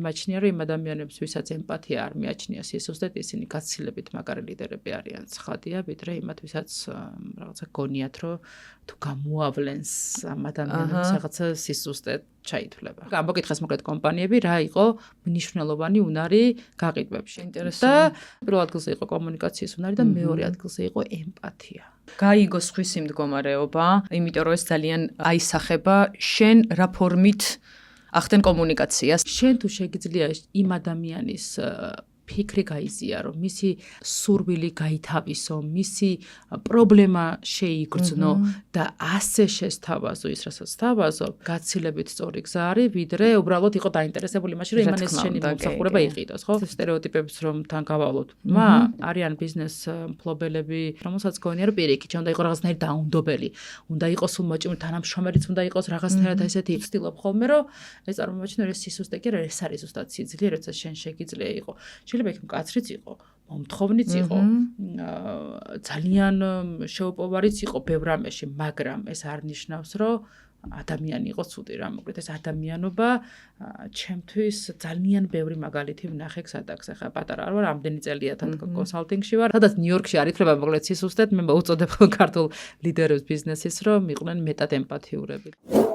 მიმაჩნია, რომ იმ ადამიანებს, ვისაც ემპათია არ მიაჩნია სისუსტედ, ისინი გაცილებით მაგარი ლიდერები არიან ცხადია, ვიდრე იმათ, ვისაც რაღაცა გონიათ, რომ თუ გამოავლენს ამ ადამიანებს რაღაცა სისუსტედ ჩაითვლება. გამოგითხეს მოკლედ კომპანიები, რა იყო მნიშვნელოვანი უნარი გაყიდვებში. და პირველ ადგილზე იყო კომუნიკაციის უნარი და მეორე ადგილზე იყო ემპათია. გაიგო სხვის იმდგომარეობა, იმიტომ რომ ეს ძალიან აისახება შენ რა ფორმით ახდენ კომუნიკაციას. შენ თუ შეგიძლია იმ ადამიანის ფიქრი გაიზიარო, მისი სურვილი გაითავისო, მისი პრობლემა შეიგრძნო და ასე შესთავაზო ის, რასაც თავაზო, გაცილებით სწორი გზა არის, ვიდრე უბრალოდ იყო დაინტერესებული იმაში, რომ იმან ეს შენი მომსახურება იყიდოს, ხო? სტერეოტიპებს რომ თან გავავლოთ. არიან ბიზნეს მფლობელები, რომელსაც გონია, რომ პირიქით, უნდა იყოს რაღაცნაირი დაუნდობელი, უნდა იყოს უმოჭმული თანამშრომელიც, უნდა იყოს რაღაცნაირად ესეთი ვცდილობ ხოლმე, რომ ეს წარმოაჩინო ეს სისუსტე კი არა, ეს არის ზუსტად სიძლიერე, როცა შენ შეგიძლია იყო. შეიძლება იქ მკაცრიც იყო, მომთხოვნიც იყო, ძალიან შეუპოვარიც იყო ბევრ რამეში, მაგრამ ეს არ ნიშნავს, რომ ადამიანი იყო ცუდი რა, მოკლედ ეს ადამიანობა ჩემთვის ძალიან ბევრი მაგალითი ვნახე სადაც. ახლა პატარა არ ვარ, ამდენი წელია თან კონსალტინგში ვარ. სადაც ნიუ-იორკში არ ითვლება მოკლედ სისუსტედ, მე მოუწოდებ ქართულ ლიდერებს ბიზნესის, რომ იყვნენ მეტად ემპათიურები.